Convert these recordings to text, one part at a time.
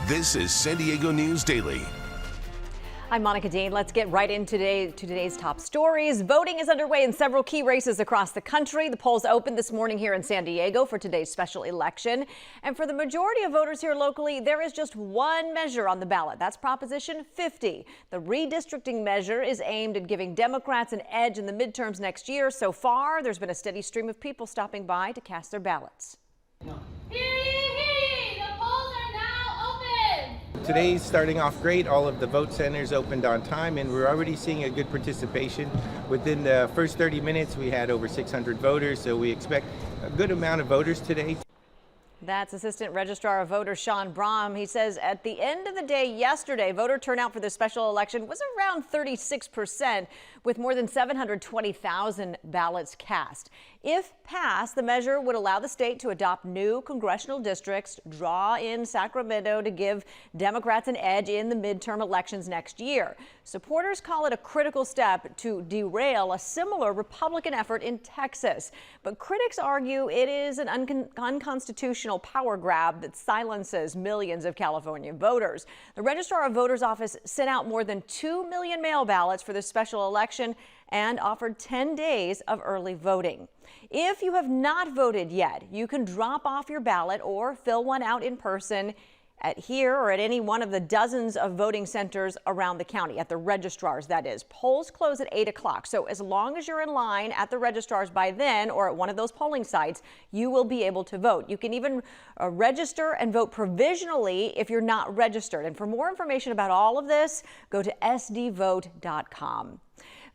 This is San Diego News Daily. I'm Monica Dean. Let's get right into today's top stories. Voting is underway in several key races across the country. The polls opened this morning here in San Diego for today's special election. And for the majority of voters here locally, there is just one measure on the ballot. That's Proposition 50. The redistricting measure is aimed at giving Democrats an edge in the midterms next year. So far, there's been a steady stream of people stopping by to cast their ballots. Today's starting off great. All of the vote centers opened on time, and we're already seeing a good participation. Within the first 30 minutes, we had over 600 voters, so we expect a good amount of voters today. That's Assistant Registrar of Voters Sean Brom. He says at the end of the day yesterday, voter turnout for this special election was around 36%, with more than 720,000 ballots cast. If passed, the measure would allow the state to adopt new congressional districts, draw in Sacramento to give Democrats an edge in the midterm elections next year. Supporters call it a critical step to derail a similar Republican effort in Texas. But critics argue it is an unconstitutional power grab that silences millions of California voters. The Registrar of Voters office sent out more than 2 million mail ballots for this special election and offered 10 days of early voting. If you have not voted yet, you can drop off your ballot or fill one out in person at here or at any one of the dozens of voting centers around the county, at the registrars, that is. Polls close at 8 o'clock, so as long as you're in line at the registrars by then or at one of those polling sites, you will be able to vote. You can even register and vote provisionally if you're not registered. And for more information about all of this, go to sdvote.com.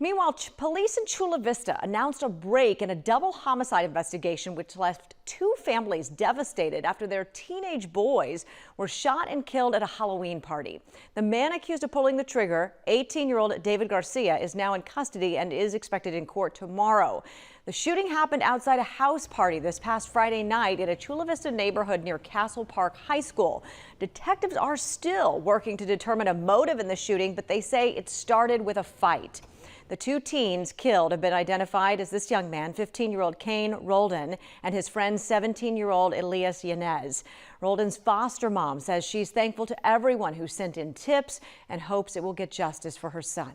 Meanwhile, police in Chula Vista announced a break in a double homicide investigation which left two families devastated after their teenage boys were shot and killed at a Halloween party. The man accused of pulling the trigger, 18-year-old David Garcia, is now in custody and is expected in court tomorrow. The shooting happened outside a house party this past Friday night in a Chula Vista neighborhood near Castle Park High School. Detectives are still working to determine a motive in the shooting, but they say it started with a fight. The two teens killed have been identified as this young man, 15-year-old Kane Roldan, and his friend, 17-year-old Elias Yanez. Roldan's foster mom says she's thankful to everyone who sent in tips and hopes it will get justice for her son.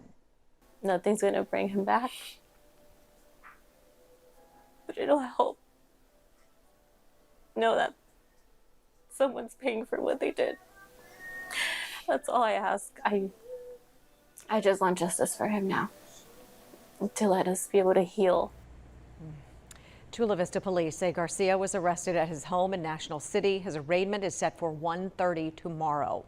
Nothing's going to bring him back, but it'll help know that someone's paying for what they did. That's all I ask. I just want justice for him now, to let us be able to heal. Chula Vista police say Garcia was arrested at his home in National City. His arraignment is set for 1:30 tomorrow.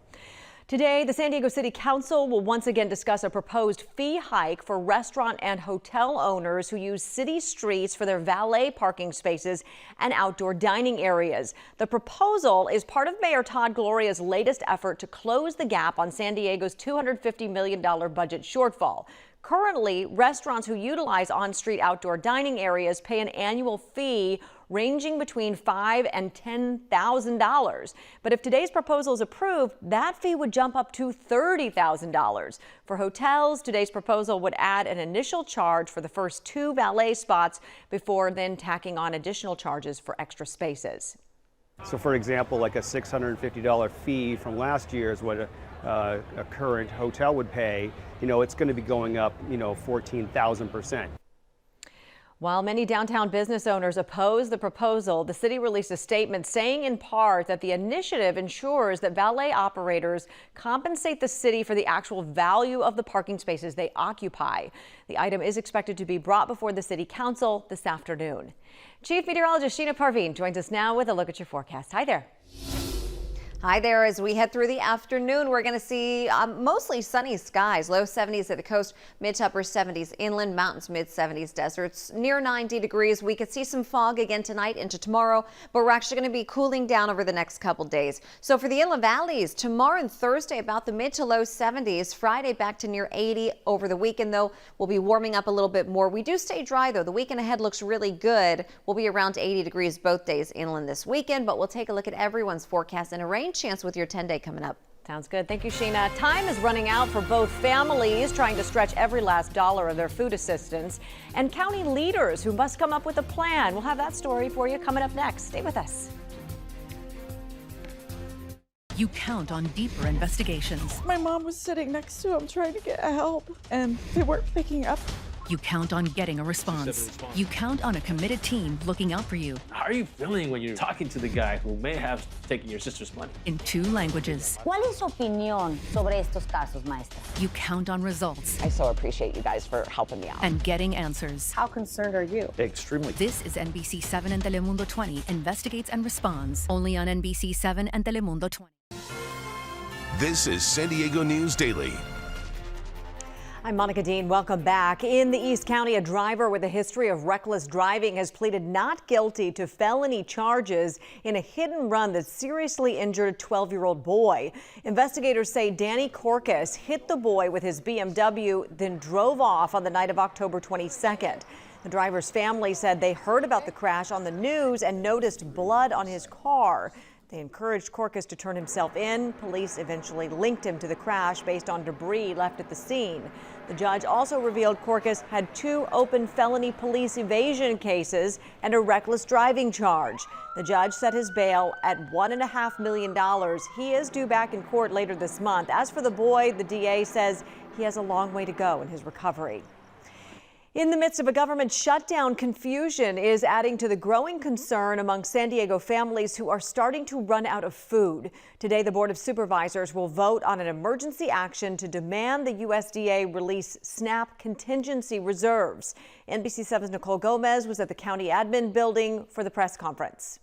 Today, the San Diego City Council will once again discuss a proposed fee hike for restaurant and hotel owners who use city streets for their valet parking spaces and outdoor dining areas. The proposal is part of Mayor Todd Gloria's latest effort to close the gap on San Diego's $250 million budget shortfall. Currently, restaurants who utilize on-street outdoor dining areas pay an annual fee ranging between $5,000 and $10,000. But if today's proposal is approved, that fee would jump up to $30,000. For hotels, today's proposal would add an initial charge for the first 2 valet spots before then tacking on additional charges for extra spaces. So for example, like a $650 fee from last year is what a current hotel would pay. You know, it's going to be going up, 14,000%. While many downtown business owners oppose the proposal, the city released a statement saying in part that the initiative ensures that valet operators compensate the city for the actual value of the parking spaces they occupy. The item is expected to be brought before the city council this afternoon. Chief Meteorologist Sheena Parveen joins us now with a look at your forecast. Hi there. Hi there. As we head through the afternoon, we're going to see mostly sunny skies, low 70s at the coast, mid to upper 70s inland, mountains mid 70s, deserts near 90 degrees. We could see some fog again tonight into tomorrow, but we're actually going to be cooling down over the next couple days. So for the inland valleys, tomorrow and Thursday about the mid to low 70s, Friday back to near 80. Over the weekend, though, we'll be warming up a little bit more. We do stay dry, though. The weekend ahead looks really good. We'll be around 80 degrees both days inland this weekend, but we'll take a look at everyone's forecast and a rain chance with your 10-day coming up. Sounds good. Thank you, Sheena. Time is running out for both families trying to stretch every last dollar of their food assistance and county leaders who must come up with a plan. We'll have that story for you coming up next. Stay with us. You count on deeper investigations. My mom was sitting next to him trying to get help, and they weren't picking up. You count on getting a response. You count on a committed team looking out for you. How are you feeling when you're talking to the guy who may have taken your sister's money? In 2 languages. ¿Cuál es su opinión sobre estos casos, maestra? You count on results. I so appreciate you guys for helping me out. And getting answers. How concerned are you? Extremely. This is NBC7 and Telemundo 20 investigates and responds. Only on NBC7 and Telemundo 20. This is San Diego News Daily. I'm Monica Dean. Welcome back. In the East County, a driver with a history of reckless driving has pleaded not guilty to felony charges in a hit and run that seriously injured a 12-year-old boy. Investigators say Danny Corcus hit the boy with his BMW, then drove off on the night of October 22nd. The driver's family said they heard about the crash on the news and noticed blood on his car. They encouraged Corcus to turn himself in. Police eventually linked him to the crash based on debris left at the scene. The judge also revealed Corcus had 2 open felony police evasion cases and a reckless driving charge. The judge set his bail at $1.5 million. He is due back in court later this month. As for the boy, the DA says he has a long way to go in his recovery. In the midst of a government shutdown, confusion is adding to the growing concern among San Diego families who are starting to run out of food. Today, the Board of Supervisors will vote on an emergency action to demand the USDA release SNAP contingency reserves. NBC7's Nicole Gomez was at the county admin building for the press conference.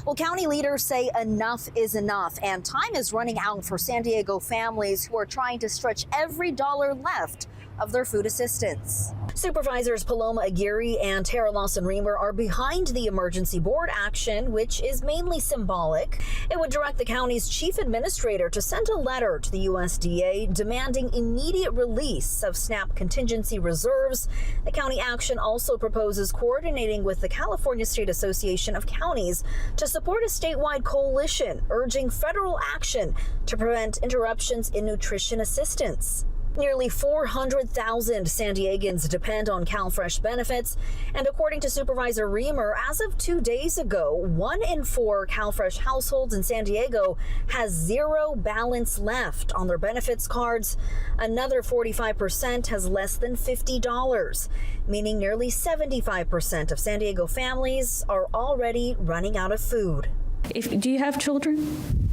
Well, county leaders say enough is enough, and time is running out for San Diego families who are trying to stretch every dollar left of their food assistance. Supervisors Paloma Aguirre and Tara Lawson-Reamer are behind the emergency board action, which is mainly symbolic. It would direct the county's chief administrator to send a letter to the USDA demanding immediate release of SNAP contingency reserves. The county action also proposes coordinating with the California State Association of Counties to support a statewide coalition urging federal action to prevent interruptions in nutrition assistance. Nearly 400,000 San Diegans depend on CalFresh benefits, and according to Supervisor Reamer, as of 2 days ago, 1 in 4 CalFresh households in San Diego has 0 balance left on their benefits cards. Another 45% has less than $50, meaning nearly 75% of San Diego families are already running out of food. Do you have children?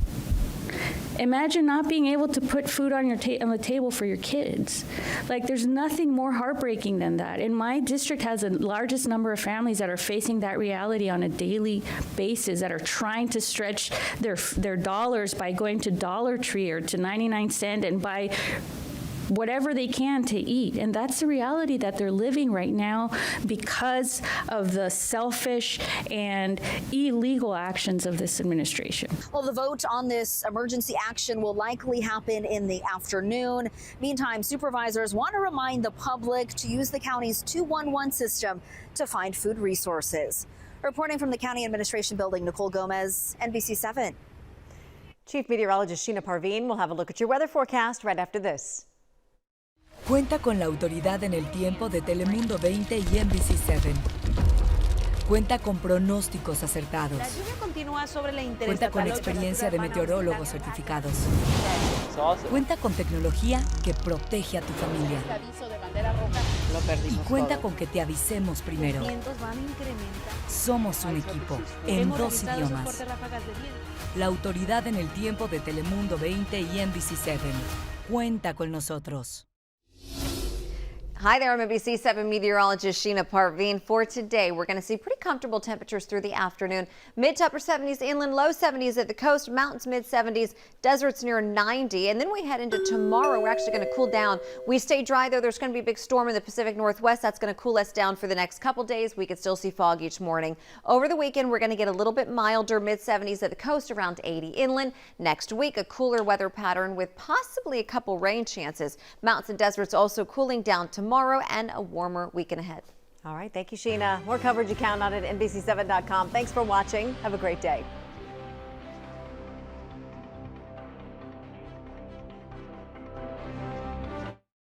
Imagine not being able to put food on the table for your kids. Like, there's nothing more heartbreaking than that. And my district has the largest number of families that are facing that reality on a daily basis, that are trying to stretch their dollars by going to Dollar Tree or to 99-cent and buy whatever they can to eat. And that's the reality that they're living right now because of the selfish and illegal actions of this administration. Well, the vote on this emergency action will likely happen in the afternoon. Meantime, supervisors want to remind the public to use the county's 211 system to find food resources. Reporting from the County Administration Building, Nicole Gomez, NBC7. Chief Meteorologist Sheena Parveen will have a look at your weather forecast right after this. Cuenta con la autoridad en el tiempo de Telemundo 20 y NBC7. Cuenta con pronósticos acertados. La lluvia continúa sobre la Cuenta con experiencia de meteorólogos certificados. Cuenta con tecnología que protege a tu familia. Y cuenta con que te avisemos primero. Somos un equipo en 2 idiomas. La autoridad en el tiempo de Telemundo 20 y NBC7. Cuenta con nosotros. Hi there, I'm NBC7 meteorologist Sheena Parveen. For today, we're going to see pretty comfortable temperatures through the afternoon. Mid to upper 70s inland, low 70s at the coast, mountains mid 70s, deserts near 90. And then we head into tomorrow. We're actually going to cool down. We stay dry, though. There's going to be a big storm in the Pacific Northwest. That's going to cool us down for the next couple days. We could still see fog each morning. Over the weekend, we're going to get a little bit milder, mid 70s at the coast, around 80 inland. Next week, a cooler weather pattern with possibly a couple rain chances. Mountains and deserts also cooling down tomorrow and a warmer weekend ahead. All right. Thank you, Sheena. More coverage you count on at NBC7.com. Thanks for watching. Have a great day.